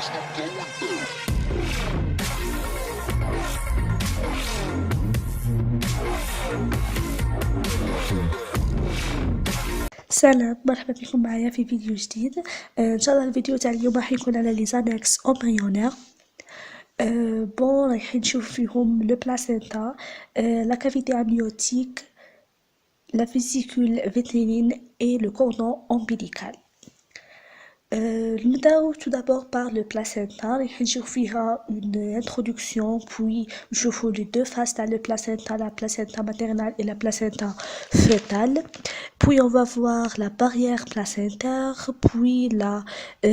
سلام، مرحبا بكم معايا في فيديو جديد. ان شاء الله الفيديو تاع اليوم راح يكون على لي زانكس امبريونير. رايحين نشوف فيهم لو بلاسينتا، لا كافيتي امنيوتيك، la vésicule vétérine et le cordon ombilical. نبداو tout d'abord par le placenta. راح نشوف فيها une introduction, puis نشوفو les deux faces تاع le placenta, la placenta maternelle et la placenta fœtale. Puis on va voir la barrière placentaire, puis la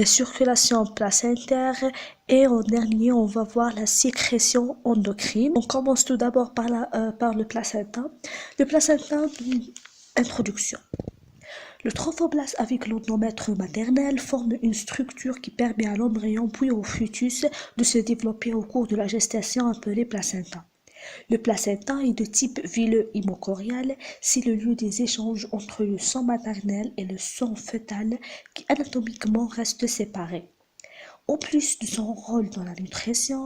circulation placentaire, et en dernier on va voir la sécrétion endocrine. On commence tout d'abord par le placenta. Le placenta, introduction. Le trophoblast avec l'endomètre maternel forme une structure qui permet à l'embryon puis au fœtus de se développer au cours de la gestation appelée placenta. Le placenta est de type villeux hémocorial, c'est le lieu des échanges entre le sang maternel et le sang fœtal qui anatomiquement restent séparés. En plus de son rôle dans la nutrition,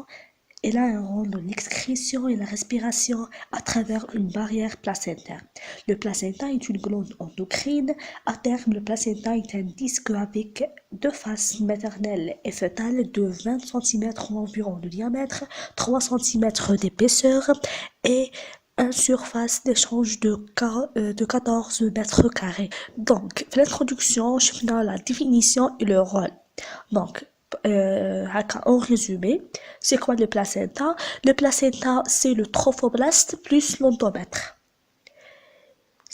elle a un rôle dans l'excrétion et la respiration à travers une barrière placentaire. Le placenta est une glande endocrine. À terme, le placenta est un disque avec deux faces maternelles et fœtales de 20 cm environ de diamètre, 3 cm d'épaisseur et une surface d'échange de 14 mètres carrés. Donc, l'introduction, je fais la définition et le rôle. Donc, en résumé, c'est quoi le placenta? Le placenta, c'est le trophoblast plus l'endomètre.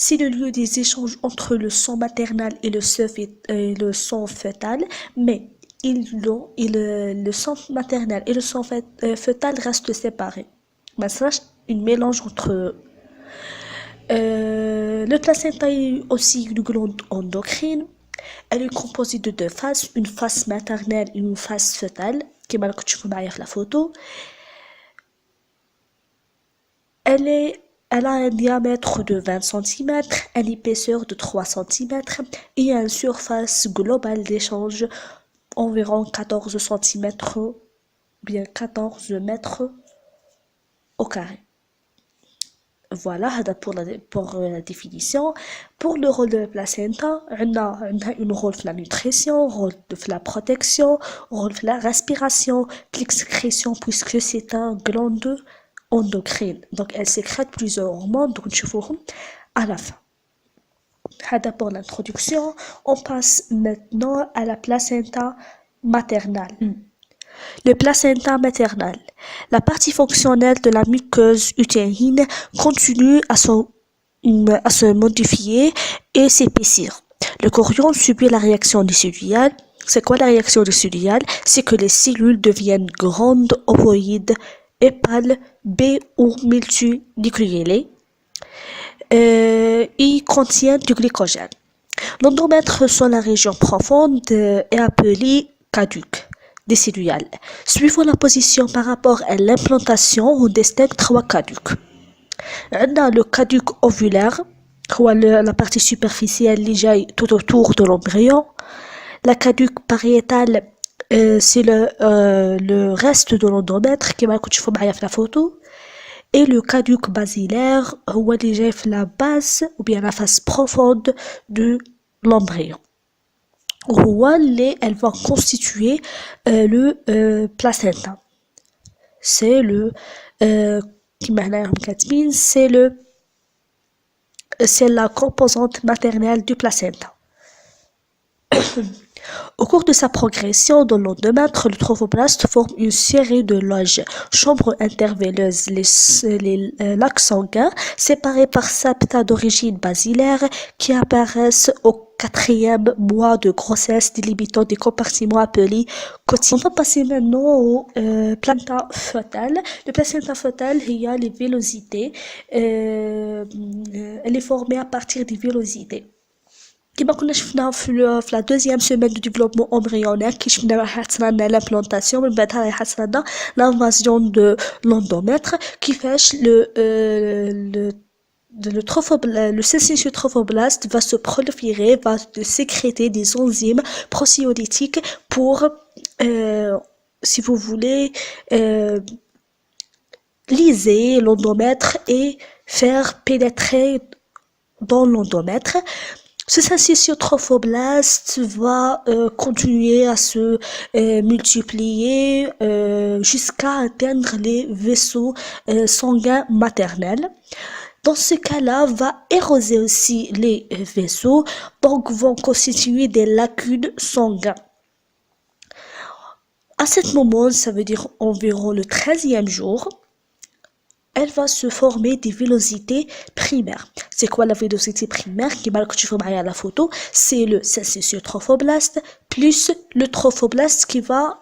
C'est le lieu des échanges entre le sang maternel et le sang fœtal, mais le sang maternel et le sang fœtal restent séparés. Mais ça, une mélange entre eux. Le placenta est aussi une glande endocrine. Elle est composée de deux faces, une face maternelle et une face fœtale, qui est تشوفوا معايا في la photo. Elle a un diamètre de 20 cm, une épaisseur de 3 cm et une surface globale d'échange environ 14 cm, bien 14 mètres au carré. Voilà pour la définition. Pour le rôle de la placenta, on a un rôle de la nutrition, rôle de la protection, rôle de la respiration, l'excrétion puisque c'est un glande endocrine. Donc elle sécrète plusieurs hormones, donc je vous à la fin. Pour l'introduction, on passe maintenant à la placenta maternelle. Le placenta maternel. La partie fonctionnelle de la muqueuse utérine continue à se modifier et s'épaissir. Le chorion subit la réaction décellulaire. C'est quoi la réaction décellulaire? C'est que les cellules deviennent grandes, ovoïdes, et pâles, B ou multinucléées. Ils contiennent du glycogène. L'endomètre sur la région profonde est appelé caduc décellulaire. Suivant la position par rapport à l'implantation, on distingue trois caducs. On a le caduc ovulaire, la partie superficielle qui tout autour de l'embryon. La caduc pariétale, c'est le reste de l'endomètre qui va تشوفوا معايا في la photo. Et le caduc basilaire, qui est la base ou bien la face profonde de l'embryon. Elle va constituer le placenta. C'est la composante maternelle du placenta. Au cours de sa progression dans l'endomètre, le trophoblast forme une série de loges, chambres interveineuses, les lacs sanguins, séparés par septa d'origine basilaire qui apparaissent au 4e mois de grossesse, délimitant des compartiments appelés cotyles. On va passer maintenant au placenta fœtal. Le placenta fœtal, il y a les villosités. Elle est formée à partir des villosités. كما كنا شفنا في la deuxième semaine du développement embryonnaire كي شفنا راح تصرالنا l'implantation من بعدها راح تصرالنا l'invasion de l'endomètre كيفاش le syncytial trophoblast va se proliférer, va sécréter des enzymes procéolytiques pour si vous voulez, liser l'endomètre et faire pénétrer dans l'endomètre. Ce syncytium trophoblaste va continuer à se multiplier jusqu'à atteindre les vaisseaux sanguins maternels. Dans ce cas-là, va éroser aussi les vaisseaux, donc vont constituer des lacunes sanguines. À ce moment, ça veut dire environ le 13e jour, elle va se former des villosités primaires. C'est quoi la villosité primaire qui marque tu vois à la photo? C'est le syncytium trophoblaste plus le trophoblaste qui va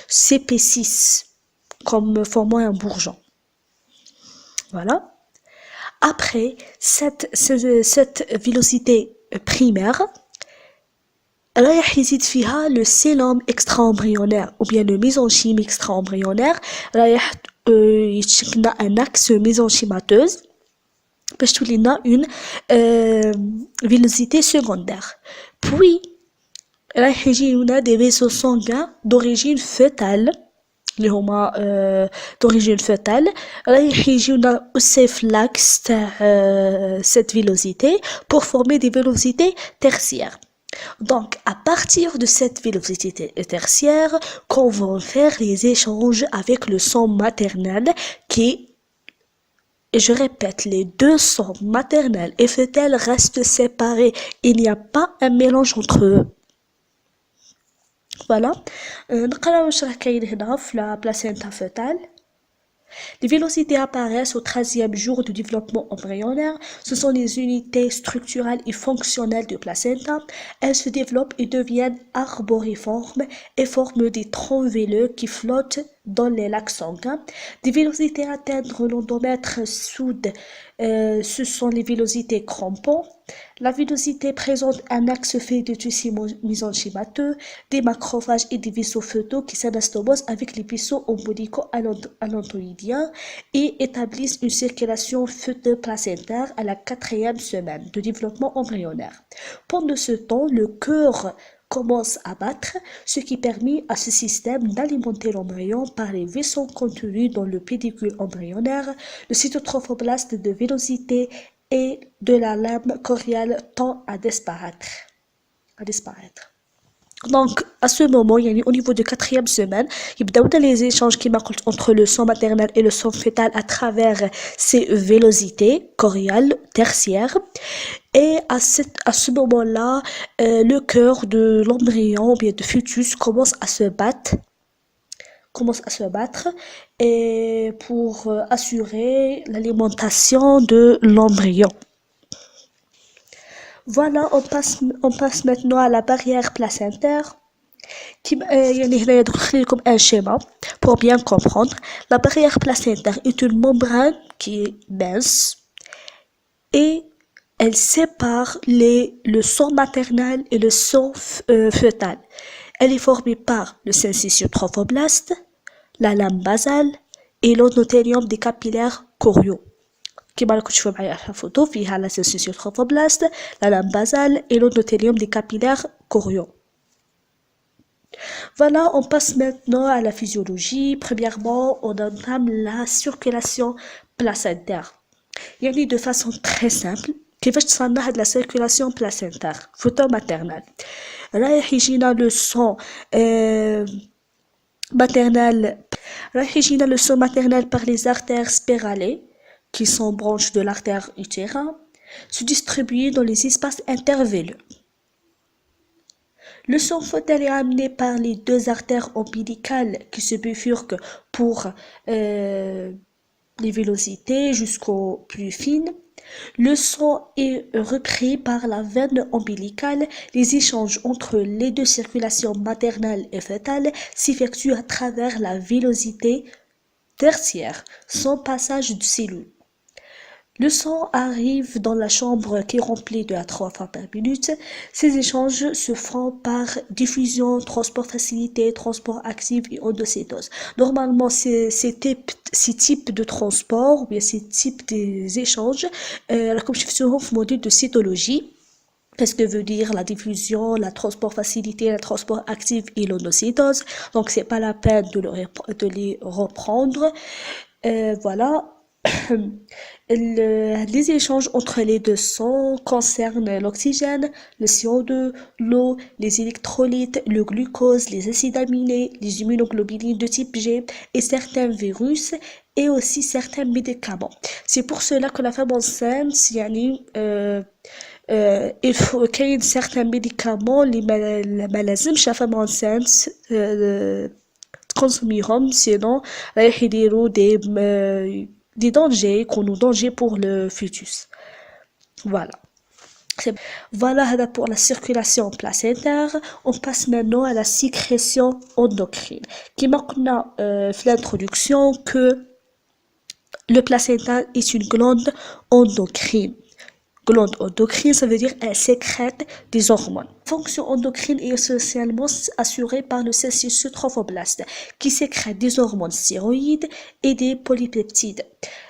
s'épaissir comme formant un bourgeon. Voilà. Après cette villosité primaire, رايح يزيد فيها le cellum extra-embryonnaire ou bien le mésenchyme extra-embryonnaire رايح يتشكل لنا un axe mésenchymateuse باش تولي لنا une villosité secondaire. Puis رايح يجيونا des vaisseaux sanguins d'origine fœtale اللي هما d'origine fœtale رايح يجيونا aussi l'axe تاع cette villosité pour former des villosités tertiaires. Donc, à partir de cette villosité tertiaire, qu'on va faire les échanges avec le sang maternel qui, et je répète, les deux sangs maternel et fœtal restent séparés. Il n'y a pas un mélange entre eux. Voilà. نقرأ واش راه كاين هنا في la placenta fœtale. Les villosités apparaissent au 13e jour du développement embryonnaire. Ce sont les unités structurales et fonctionnelles du placenta. Elles se développent et deviennent arboriformes et forment des troncs velleux qui flottent dans les lacs sanguins. Des villosités atteignent l'endomètre sud, ce sont les villosités crampons. La villosité présente un axe fait de tissu mésenchymateux, des macrophages et des vaisseaux fœtaux qui s'anastomosent avec les vaisseaux ombilico-allantoïdiens et établissent une circulation fœto-placentaire à la 4e semaine de développement embryonnaire. Pendant ce temps, le cœur commence à battre, ce qui permet à ce système d'alimenter l'embryon par les vaisseaux contenus dans le pédicule embryonnaire. Le cytotrophoblaste de villosité et de la lame choriale tend à disparaître. Donc, à ce moment, au niveau de 4e semaine, il y a les échanges qui marquent entre le sang maternel et le sang fœtal à travers ces villosités choriales tertiaires. Et à ce moment-là, le cœur de l'embryon ou bien de fœtus commence à se battre et pour assurer l'alimentation de l'embryon. Voilà, on passe maintenant à la barrière placentaire. comme un schéma pour bien comprendre. La barrière placentaire est une membrane qui est mince et elle sépare le sang maternel et le sang fœtal. Elle est formée par le syncytium trophoblaste, la lame basale et l'endothélium des capillaires choriaux. كما راكم تشوفوا معايا على الفوتو فيها la syncytium trophoblaste, la lame basale et l'endothélium des capillaires choriaux. Voilà, on passe maintenant à la physiologie. Premièrement, on entame la circulation placentaire. De façon très simple كيفاش تصنع هاد la circulation placentaire photo maternelle. رايح يجينا le sang maternel par les artères spiralées qui sont branches de l'artère utérine, se distribuer dans les espaces intervelleux. Le sang fœtal est amené par les deux artères ombilicales qui se bifurquent pour les villosités jusqu'aux plus fines. Le sang est repris par la veine ombilicale. Les échanges entre les deux circulations maternelle et fœtale s'effectuent à travers la villosité tertiaire, sans passage de cellules. Le sang arrive dans la chambre qui est remplie de 3 fois par minute. Ces échanges se font par diffusion, transport facilité, transport actif et endocétose. Normalement, ces types de transport ou bien ces types d'échanges, comme je fais souvent au module de cytologie, parce que veut dire la diffusion, la transport facilité, la transport actif et l'onocytose. Donc, c'est pas la peine de les reprendre. Voilà. Les échanges entre les deux sons concernent l'oxygène, le CO2, l'eau, les électrolytes, le glucose, les acides aminés, les immunoglobulines de type G et certains virus et aussi certains médicaments. C'est pour cela que la femme enceinte, يعني, il faut qu'il y ait certains médicaments اللي ما لازمش la femme enceinte تكونسوميهم sinon رايح يديروا des dangers, يكونوا dangers pour le fœtus. Voilà. Voilà هذا pour la circulation placentaire. On passe maintenant à la sécrétion endocrine. كما قلنا في l'introduction que le placenta est une glande endocrine. Glande endocrine, ça veut dire qu'elle sécrète des hormones. La fonction endocrine est essentiellement assurée par le cestus trophoblaste, qui sécrète des hormones stéroïdes et des polypeptides.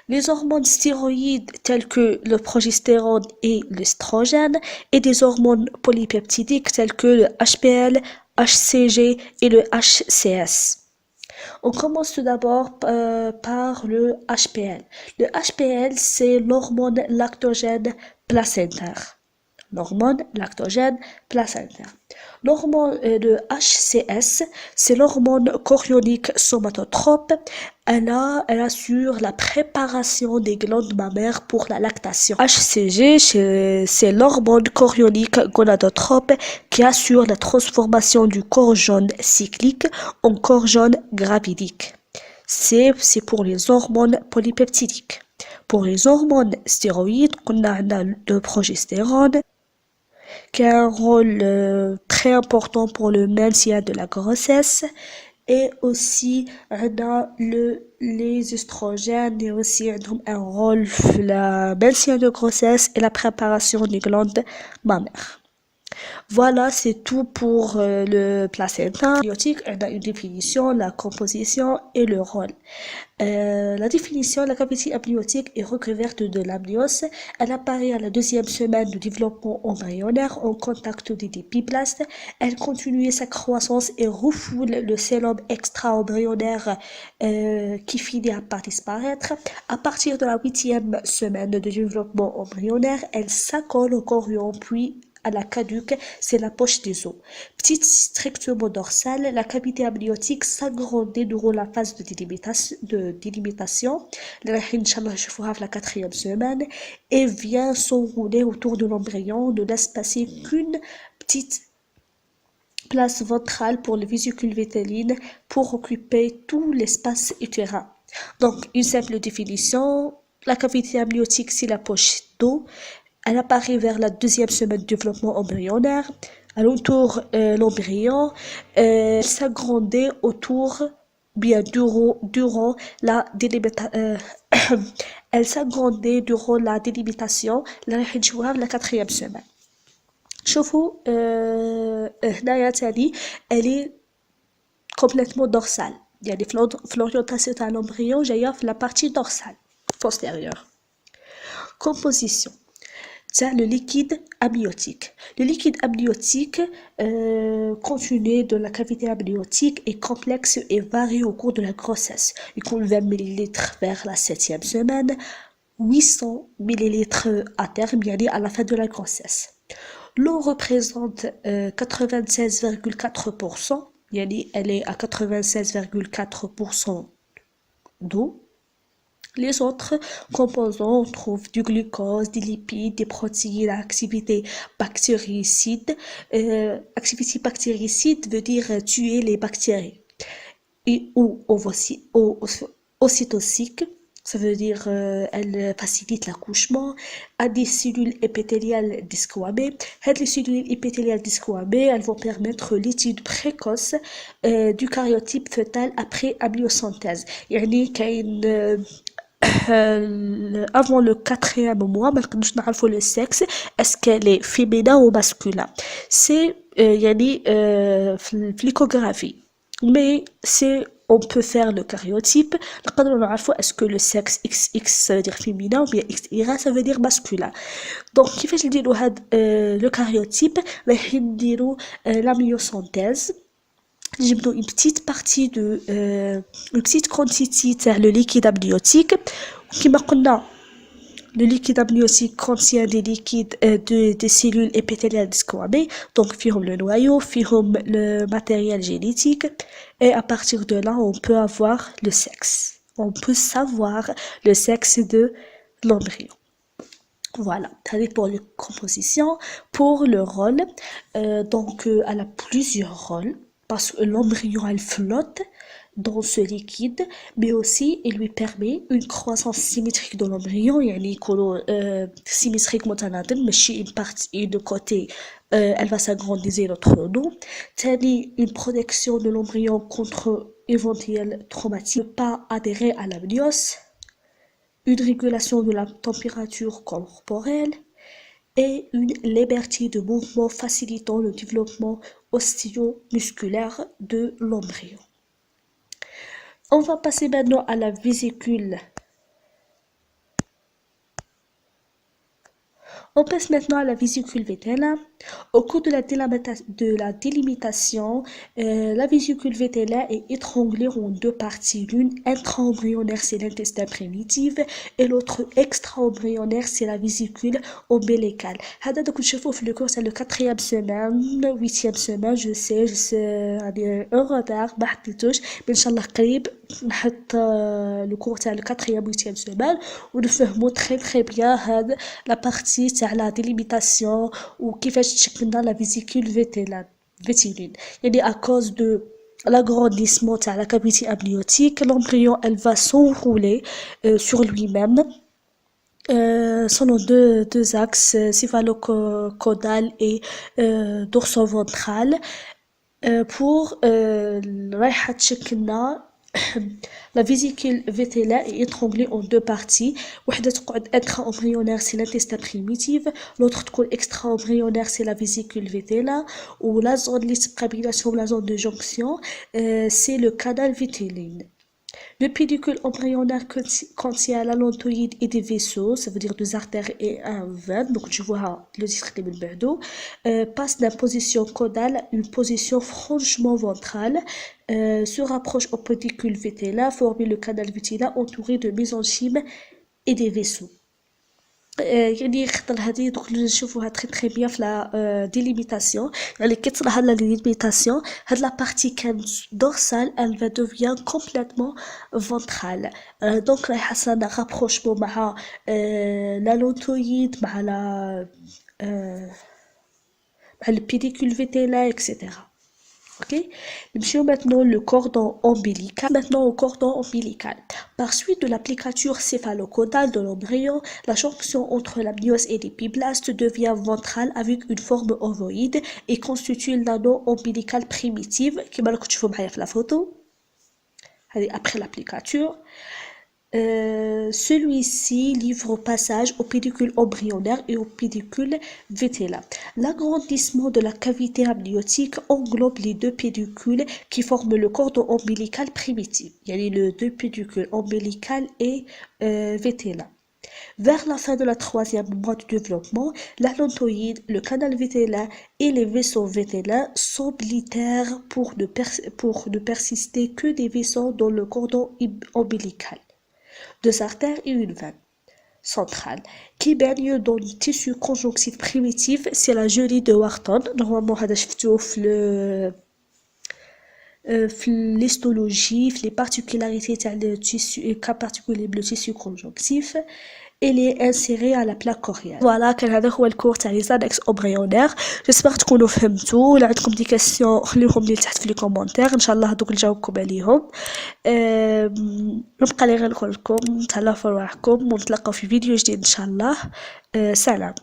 Les hormones stéroïdes telles que le progestérone et l'estrogène, et des hormones polypeptidiques telles que le HPL, HCG et le HCS. On commence tout d'abord par le HPL. Le HPL, c'est l'hormone lactogène placentaire. L'hormone lactogène placentaire. L'hormone de HCS, c'est l'hormone chorionique somatotrope. Elle assure la préparation des glandes mammaires pour la lactation. HCG, c'est l'hormone chorionique gonadotrope qui assure la transformation du corps jaune cyclique en corps jaune gravidique. C'est pour les hormones polypeptidiques. Pour les hormones stéroïdes, on a le progestérone qui a un rôle très important pour le maintien de la grossesse, et aussi on a les oestrogènes et aussi un rôle pour le maintien de grossesse et la préparation des glandes mammaires. Voilà, c'est tout pour le placenta. L'abiotique, on a une définition, la composition et le rôle. La définition, la cavité amniotique est recouverte de l'amnios. Elle apparaît à la deuxième semaine de développement embryonnaire en contact des dipiplastes. Elle continue sa croissance et refoule le cellome extra-embryonnaire qui finit par disparaître. À partir de la 8e semaine de développement embryonnaire, elle s'accole au chorion puis à la caduque, c'est la poche des os. Petite strictement dorsale, la cavité amniotique s'agrandit durant la phase de délimitation, la 4e semaine, et vient s'enrouler autour de l'embryon, ne laisse passer qu'une petite place ventrale pour le vésicule vitelline pour occuper tout l'espace utérin. Donc, une simple définition, la cavité amniotique, c'est la poche d'eau. Elle apparaît vers la deuxième semaine de développement embryonnaire. Elle entoure l'embryon. S'agrandit autour, bien durant la délimitation. Elle s'agrandit durant la délimitation. La 4e semaine. شوفوا هنايا تاني elle est complètement dorsale. يعني في l'orientation تاع l'embryon جاية في la partie dorsale postérieure. Composition. C'est le liquide amniotique. Le liquide amniotique contenu de la cavité amniotique est complexe et varie au cours de la grossesse. Il compte 20 ml vers la 7e semaine, 800 ml à terme, à la fin de la grossesse. L'eau représente 96,4%, elle est à 96,4% d'eau. Les autres composants trouvent du glucose, des lipides, des protéines à activité bactéricide. Activité bactéricide veut dire tuer les bactéries. Ou ocytocique, ça veut dire elle facilite l'accouchement. À des cellules épithéliales desquamées. Les cellules épithéliales desquamées, elles vont permettre l'étude précoce du karyotype fœtal après amniosynthèse. يعني كاين avant le 4e mois, ما نقدرش نعرفوا le sexe, est-ce qu'elle est féminin ou masculin. C'est في l'échographie, mais c'est on peut faire le cariotype. نقدروا نعرفوا est-ce que le sexe XX ça veut dire féminin ou bien XY ça veut dire masculin. Donc كيفاش نديروا هاد le cariotype رايحين نديروا la myosynthèse. نجبدوا une petite partie de une petite quantité تاع le liquide amniotique. كما قلنا le liquide amniotique contient des liquides des cellules épithéliales desquamées, donc فيهم le noyau, فيهم le matériel génétique, et à partir de là, on peut avoir le sexe. On peut savoir le sexe de l'embryon. Voilà, c'est pour la composition. Pour le rôle, donc elle a plusieurs rôles, parce que l'embryon, elle flotte dans ce liquide, mais aussi il lui permet une croissance symétrique de l'embryon, يعني يكونوا symétrique متناغم ماشي une partie de côté elle va s'agrandir l'autre non. تاني une protection de l'embryon contre éventuel traumatisme, ne pas adhérer à l'amnios, une régulation de la température corporelle et une liberté de mouvement facilitant le développement ostéomusculaire de l'embryon. On va passer maintenant à la vésicule. On passe maintenant à la vésicule véténale. Au cours de la délimitation, la vésicule véténale est étranglée en deux parties. L'une intra-embryonnaire, c'est l'intestin primitif, et l'autre extra-embryonnaire, c'est la vésicule ombilicale. هذا دوك نشوفوه في الكورس على 4e semaine 8e semaine je sais يعني un retard ما حطيتوش mais ان شاء الله قريب نحط الكورس تاع 4e 8e semaine ونفهموا très bien هاد la partie تاع la délimitation وكيفاش تشكلنا la vésicule vétéline. يعني à cause de l'agrandissement de la cavité amniotique, l'embryon elle va s'enrouler sur lui-même selon deux axes céphalo-caudal et dorso-ventral pour رايحة تشكلنا. La vésicule véténale est étranglée en deux parties. وحدة تقعد intra-embryonnaire c'est l'intestin primitif, l'autre تكون extra-embryonnaire c'est la vésicule véténale, ou la zone اللي تبقى بيناتهم la zone de jonction c'est le canal vétéline. Le pédicule embryonnaire contient l'allantoïde et des vaisseaux, ça veut dire deux artères et un veine, donc tu vois le district de Belberdo, passe d'une position caudale à une position franchement ventrale, se rapproche au pédicule véténal, forme le canal véténal entouré de mésenchymes et des vaisseaux. يعني خطر هذه دوك نشوفوها تري بيان في لا ديليميتاسيون. يعني كي تصرا هاد لا ديليميتاسيون هاد لا بارتي كانت دورسال elle va devient complètement ventrale. دونك راهي حصلنا رابروشمون مع l'allantoïde مع لا مع البيديكول فيتيلا اكسيتيرا. Ok. Nous maintenant le cordon ombilical. Maintenant au cordon ombilical. Par suite de l'applicature céphalo-caudale de l'embryon, la jonction entre l'amnios et l'épiblaste devient ventrale avec une forme ovoïde et constitue l'anneau ombilical primitif qui m'a le la photo. Après l'applicature. Celui-ci livre au passage au pédicule embryonnaire et au pédicule véténal. L'agrandissement de la cavité amniotique englobe les deux pédicules qui forment le cordon ombilical primitif. Il y a les deux pédicules ombilical et véténal. Vers la fin de la 3e mois de développement, l'allantoïde, le canal véténal et les vaisseaux véténaux s'oblitèrent pour ne persister que des vaisseaux dans le cordon ombilical. Deux artères et une veine centrale qui baignent dans le tissu conjonctif primitif, c'est la gelée de Wharton. Normalement هذا شفتوه في l'histologie, les particularités تاع le tissu cas particulier le tissu conjonctif. Elle est insérée à la plaque coriaire. Voilà, كان هذا هو الكور تاع les annexes embryonnaires. J'espère تكونوا فهمتوا. ولا عندكم دي كاستيون خليوهم لي تحت في لي كومونتير ان شاء الله دوك نجاوبكم عليهم. نبقى لي غير نقول لكم تهلاو في رواحكم ونتلاقاو في فيديو جديد ان شاء الله. سلام.